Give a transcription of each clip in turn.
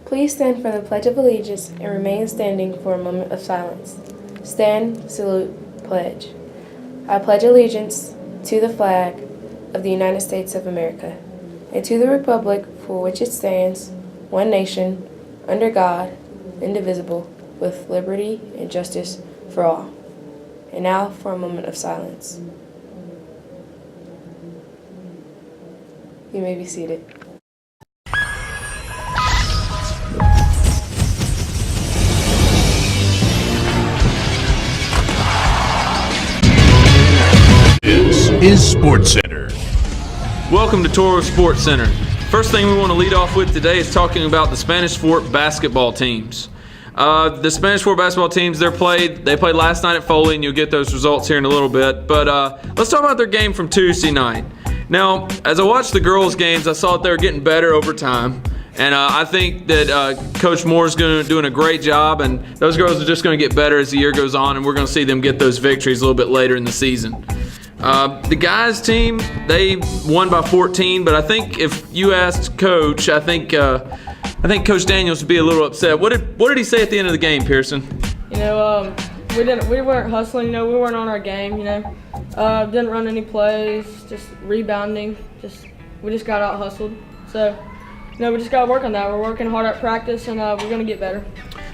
Please stand for the Pledge of Allegiance and remain standing for a moment of silence. Stand, salute, pledge. I pledge allegiance to the flag of the United States of America and to the republic for which it stands, one nation, under God, indivisible, with liberty and justice for all. And now for a moment of silence. You may be seated. This is Sports Center. Welcome to Toro Sports Center. First thing we want to lead off with today is talking about the Spanish Fort basketball teams. The Spanish Fort basketball teams, they played last night at Foley, and you'll get those results here in a little bit. But let's talk about their game from Tuesday night. Now, as I watched the girls' games, I saw that they were getting better over time. And I think that Coach Moore's doing a great job, and those girls are just going to get better as the year goes on, and we're going to see them get those victories a little bit later in the season. The guys' team, they won by 14, but I think if you asked Coach, I think Coach Daniels would be a little upset. What did he say at the end of the game, Pearson? We weren't hustling. We weren't on our game. Didn't run any plays, just rebounding. We just got out hustled. So, we just got to work on that. We're working hard at practice, and we're going to get better.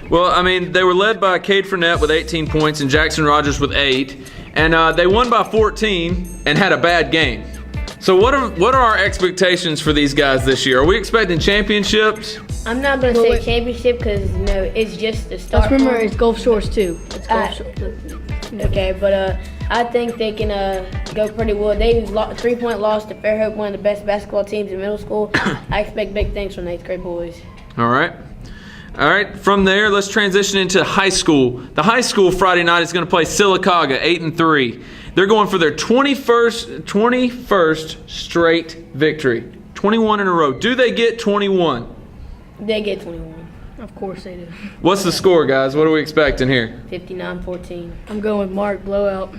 Well, they were led by Cade Fournette with 18 points and Jackson Rogers with 8. And they won by 14 and had a bad game. So what are our expectations for these guys this year? Are we expecting championships? I'm not going to say championship because, it's just the start. Let's remember it's Gulf Shores too. It's Gulf Shores. Okay, but I think they can go pretty well. They 3-point loss to Fairhope, one of the best basketball teams in middle school. I expect big things from the 8th grade boys. All right, from there, let's transition into high school. The high school Friday night is going to play Sylacauga, 8-3. They're going for their 21st straight victory. 21 in a row. Do they get 21? They get 21. Of course they do. What's the score, guys? What are we expecting here? 59-14. I'm going with Mark, blowout.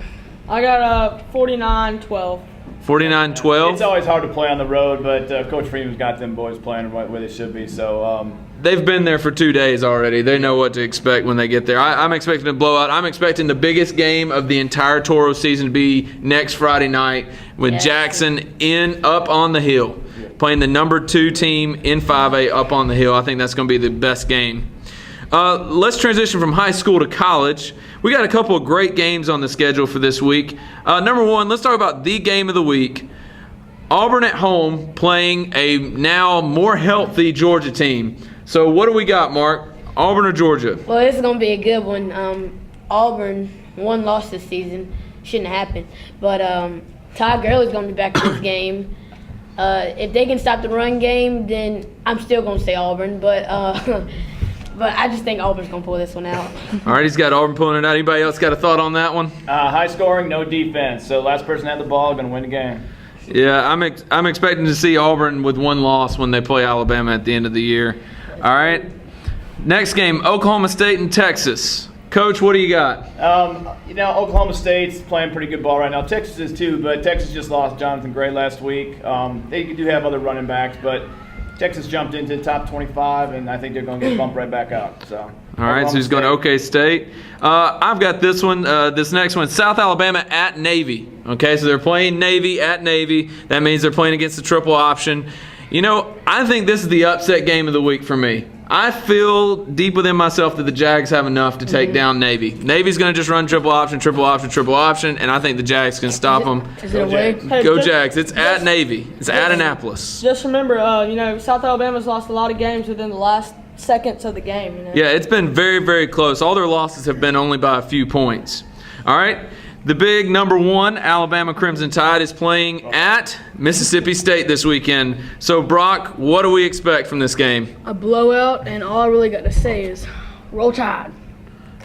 I got 49-12. 49-12? It's always hard to play on the road, but Coach Freeman's got them boys playing right where they should be. So they've been there for 2 days already. They know what to expect when they get there. I'm expecting a blowout. I'm expecting the biggest game of the entire Toro season to be next Friday night with Jackson up on the hill, playing the number 2 team in 5A up on the hill. I think that's going to be the best game. Let's transition from high school to college. We got a couple of great games on the schedule for this week. Number 1, let's talk about the game of the week. Auburn at home playing a now more healthy Georgia team. So what do we got, Mark? Auburn or Georgia? Well, this is going to be a good one. Auburn, 1 loss this season. Shouldn't happen. But Todd Gurley's going to be back in this game. If they can stop the run game, then I'm still going to say Auburn. But I just think Auburn's going to pull this one out. All right, he's got Auburn pulling it out. Anybody else got a thought on that one? high scoring, no defense. So last person had the ball going to win the game. Yeah, I'm expecting to see Auburn with 1 loss when they play Alabama at the end of the year. All right. Next game, Oklahoma State and Texas. Coach, what do you got? Oklahoma State's playing pretty good ball right now. Texas is too, but Texas just lost Jonathan Gray last week. They do have other running backs, but Texas jumped into the top 25, and I think they're going to get bumped right back out. So. All right, so he's going to OK State. I've got this one, this next one, South Alabama at Navy. Okay, so they're playing Navy at Navy. That means they're playing against the triple option. I think this is the upset game of the week for me. I feel deep within myself that the Jags have enough to take down Navy. Navy's going to just run triple option, and I think the Jags can stop them. Is it a way? Go Jags. It's at Navy. It's at Annapolis. Just remember, South Alabama's lost a lot of games within the last seconds of the game. Yeah, it's been very, very close. All their losses have been only by a few points. All right. The big number 1 Alabama Crimson Tide is playing at Mississippi State this weekend. So, Brock, what do we expect from this game? A blowout, and all I really got to say is roll Tide.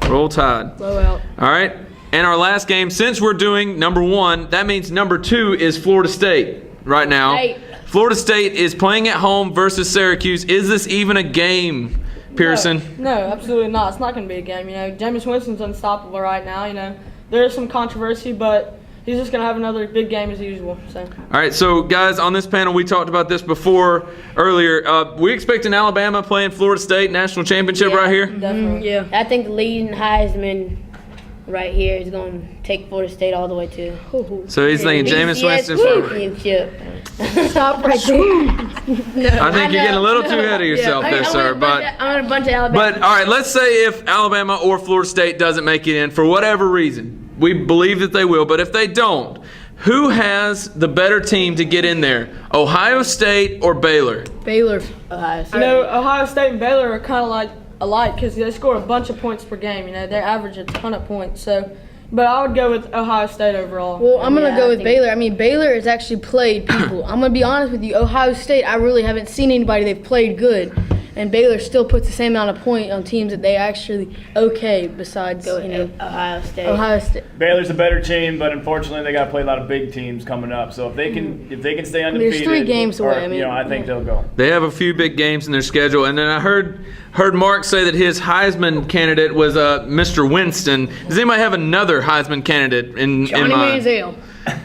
Roll Tide. Blowout. All right. And our last game, since we're doing number 1, that means number 2 is Florida State right now. Hey. Florida State is playing at home versus Syracuse. Is this even a game, Pearson? No, absolutely not. It's not going to be a game. Jameis Winston's unstoppable right now. There is some controversy, but he's just gonna have another big game as usual. So. All right, so guys, on this panel, we talked about this earlier. We expecting Alabama playing Florida State national championship right here. Definitely. Yeah. I think the leading Heisman right here is going to take Florida State all the way to So he's thinking Jameis Winston for. championship. Stop right there. I think you're getting a little too ahead of yourself there, sir. But I'm on a bunch of Alabama. But all right, let's say if Alabama or Florida State doesn't make it in for whatever reason, we believe that they will. But if they don't, who has the better team to get in there? Ohio State or Baylor? Baylor. Ohio State. You know, Ohio State and Baylor are kind of like alike because they score a bunch of points per game. You know, they average a ton of points. So, but I would go with Ohio State overall. Well, I'm going to Yeah, go I with think- Baylor. I mean, Baylor has actually played people. I'm going to be honest with you. Ohio State, I really haven't seen anybody they've played good. And Baylor still puts the same amount of point on teams that they actually besides, Go you know, with Ohio State. Ohio State. Baylor's a better team, but unfortunately they got to play a lot of big teams coming up. So if they can stay undefeated, 3 games away, or, I mean, I think they'll go. They have a few big games in their schedule, and then I heard Mark say that his Heisman candidate was Mr. Winston. Does anybody have another Heisman candidate in Johnny mind? Manziel.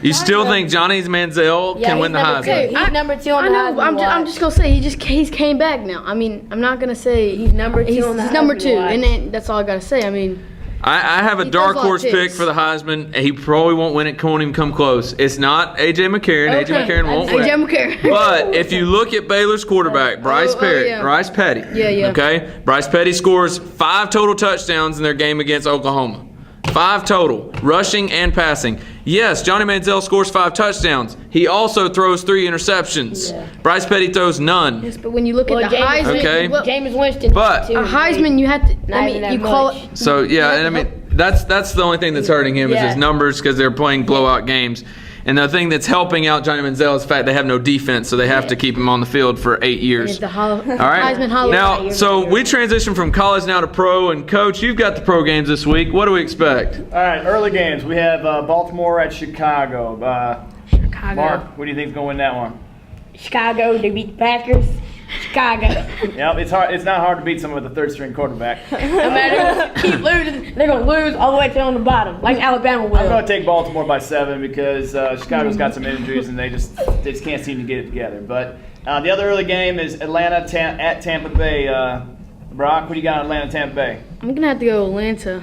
You still think Johnny Manziel Yeah, can he's win the number Heisman? two. He's number 2 on I the know. Heisman I'm watch. just gonna say he's came back now. I mean, I'm not gonna say He's number 2 he's on the number Heisman 2, watch. and then that's all I gotta say. I mean, I have a He dark does a lot horse of pick picks. for the Heisman. He probably won't win it. Won't even come close. It's not A.J. McCarron. A.J. McCarron won't win. Jim McCarron. But if you look at Baylor's quarterback, Bryce Petty. Yeah. Okay? Bryce Petty scores 5 total touchdowns in their game against Oklahoma. 5 total, rushing and passing. Yes, Johnny Manziel scores 5 touchdowns. He also throws 3 interceptions. Yeah. Bryce Petty throws none. Yes, but when you look Well, at the James- Heisman, Okay. well, Jameis Winston. But- too, a Heisman, you have to. Not I even mean, that you call much. it. So yeah, and I mean that's the only thing that's hurting him is Yeah. his numbers because they're playing blowout games. And the thing that's helping out Johnny Manziel is the fact they have no defense, so they have to keep him on the field for 8 years. It's the All right. Heisman Hall. Now, so we transition from college now to pro, and Coach, you've got the pro games this week. What do we expect? All right, early games. We have Baltimore at Chicago. Chicago. Mark, what do you think's going to win that one? Chicago, they beat the Packers. Chicago. Yep, it's hard. It's not hard to beat someone with a third-string quarterback. No matter keep losing, they're gonna lose all the way to on the bottom, like Alabama will. I'm going to take Baltimore by 7 because Chicago's got some injuries and they just can't seem to get it together. But the other early game is Atlanta at Tampa Bay. Brock, what do you got on Atlanta, Tampa Bay? I'm gonna have to go Atlanta.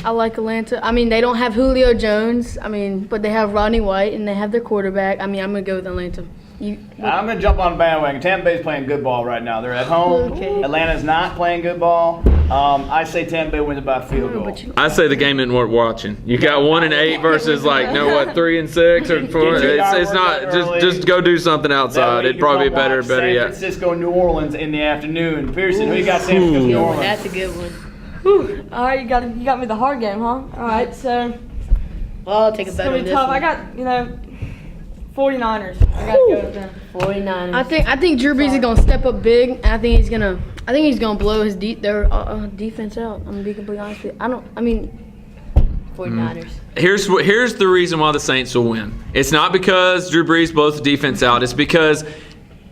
I like Atlanta. I mean, they don't have Julio Jones. I mean, but they have Rodney White and they have their quarterback. I mean, I'm gonna go with Atlanta. I'm going to jump on the bandwagon. Tampa Bay's playing good ball right now. They're at home. Okay. Atlanta's not playing good ball. I say Tampa Bay wins by a field goal. But you, I say the game isn't worth watching. You got 1-8 versus 3 and 6 or 4. Get your yard It's work not. done early. Just go do something That outside. way It'd you probably can be better. watch Better San yet. Francisco, New Orleans in the afternoon. Pearson, who you got San Francisco, New Orleans? That's a good one. Whew. All right, you got me the hard game, huh? All right, so Well, I'll take a it's bet gonna on be this tough. one. I got 49ers. I got to go with them. 49ers. I think Drew Brees is gonna step up big. And I think he's gonna blow his their defense out. I'm gonna be completely honest with you. 49ers. Here's the reason why the Saints will win. It's not because Drew Brees blows the defense out. It's because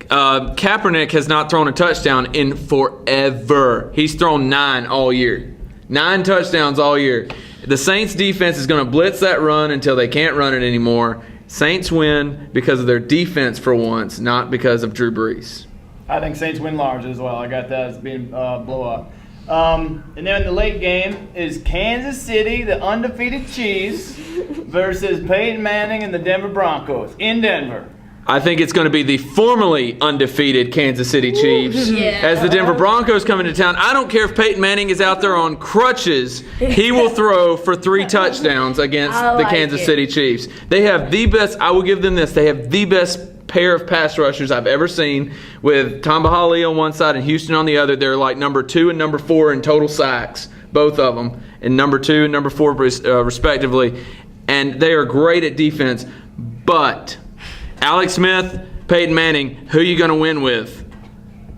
Kaepernick has not thrown a touchdown in forever. He's thrown 9 all year. 9 touchdowns all year. The Saints defense is going to blitz that run until they can't run it anymore. Saints win because of their defense for once, not because of Drew Brees. I think Saints win large as well. I got that as being blow up. And then the late game is Kansas City, the undefeated Chiefs, versus Peyton Manning and the Denver Broncos in Denver. I think it's going to be the formerly undefeated Kansas City Chiefs as the Denver Broncos come into town. I don't care if Peyton Manning is out there on crutches. He will throw for 3 touchdowns against I the like Kansas it. City Chiefs. They have the best, I will give them this, they have the best pair of pass rushers I've ever seen with Tamba Hali on one side and Houston on the other. They're like number 2 and number 4 in total sacks, both of them, and number 2 and number 4 respectively. And they are great at defense, but Alex Smith, Peyton Manning, who are you going to win with?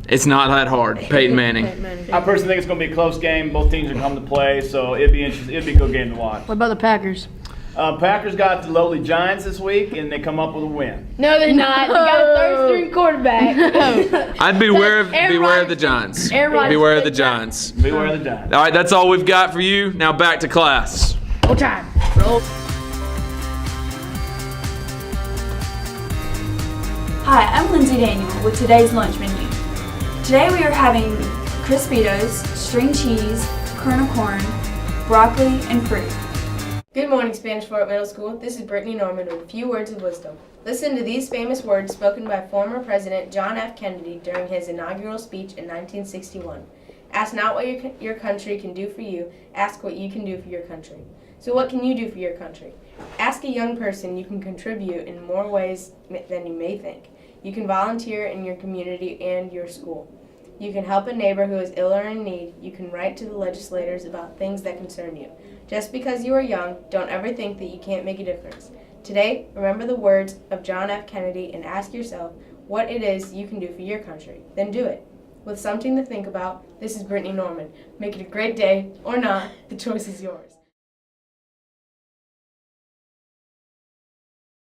It's not that hard. Peyton Manning. I personally think it's going to be a close game. Both teams are coming to play, so it'd be interesting. It'd be a good game to watch. What about the Packers? Packers got the lowly Giants this week, and they come up with a win. No, they're not. They got a third-string quarterback. I'd beware of Aaron the Rodgers- Giants. Aaron Rodgers Beware of the did that. Giants. Beware of the Giants. All right, that's all we've got for you. Now back to class. Roll time. Hi, I'm Lindsay Daniel with today's lunch menu. Today we are having Crispitos, string cheese, kernel corn, broccoli, and fruit. Good morning, Spanish Fort Middle School. This is Brittany Norman with a few words of wisdom. Listen to these famous words spoken by former President John F. Kennedy during his inaugural speech in 1961. Ask not what your country can do for you, ask what you can do for your country. So what can you do for your country? Ask a young person you can contribute in more ways than you may think. You can volunteer in your community and your school. You can help a neighbor who is ill or in need. You can write to the legislators about things that concern you. Just because you are young, don't ever think that you can't make a difference. Today, remember the words of John F. Kennedy and ask yourself what it is you can do for your country. Then do it. With something to think about, this is Brittany Norman. Make it a great day, or not, the choice is yours.